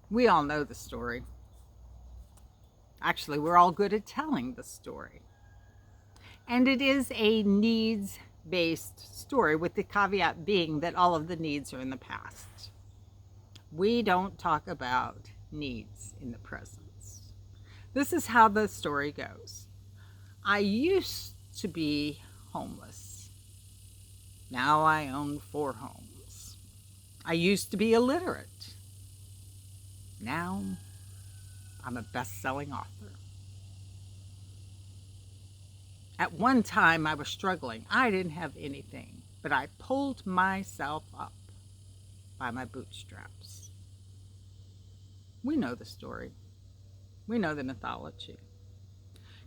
We all know the story. Actually, we're all good at telling the story. And it is a needs based story, with the caveat being that all of the needs are in the past. We don't talk about needs in the present. This is how the story goes. I used to be homeless. Now I own 4 homes. I used to be illiterate. Now I'm a best-selling author. At one time, I was struggling. I didn't have anything, but I pulled myself up by my bootstraps. We know the story. We know the mythology.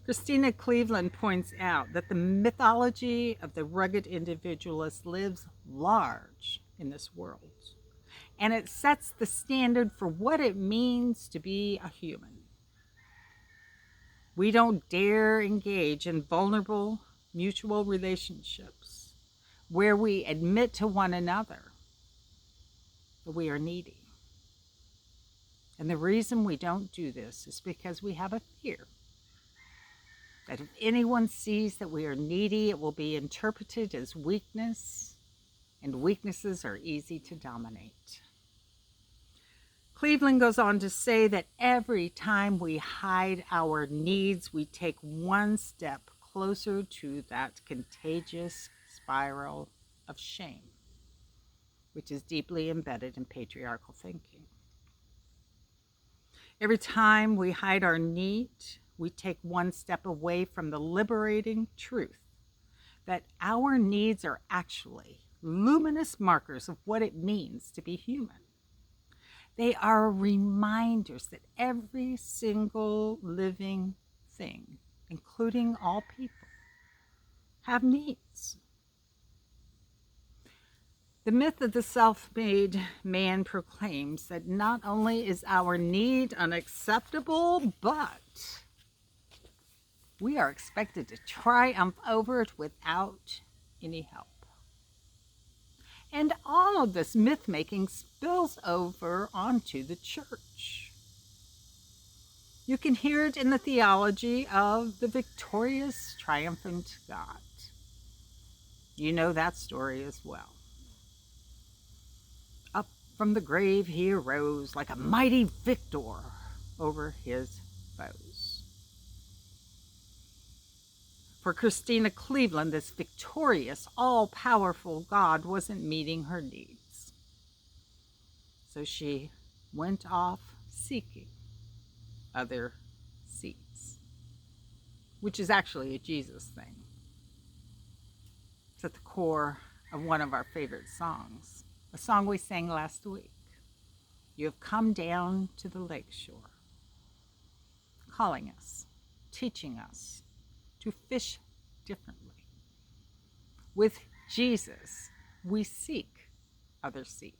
Christina Cleveland points out that the mythology of the rugged individualist lives large in this world, and it sets the standard for what it means to be a human. We don't dare engage in vulnerable mutual relationships where we admit to one another that we are needy. And the reason we don't do this is because we have a fear that if anyone sees that we are needy, it will be interpreted as weakness, and weaknesses are easy to dominate. Cleveland goes on to say that every time we hide our needs, we take one step closer to that contagious spiral of shame, which is deeply embedded in patriarchal thinking. Every time we hide our need, we take one step away from the liberating truth that our needs are actually luminous markers of what it means to be human. They are reminders that every single living thing, including all people, have needs. The myth of the self-made man proclaims that not only is our need unacceptable, but we are expected to triumph over it without any help. And all of this myth making spills over onto the church. You can hear it in the theology of the victorious, triumphant God. You know that story as well. Up from the grave he arose like a mighty victor over his foes. For Christina Cleveland, this victorious, all-powerful God wasn't meeting her needs. So she went off seeking other seats, which is actually a Jesus thing. It's at the core of one of our favorite songs, a song we sang last week. You have come down to the lakeshore, calling us, teaching us to fish differently. With Jesus, we seek other seats.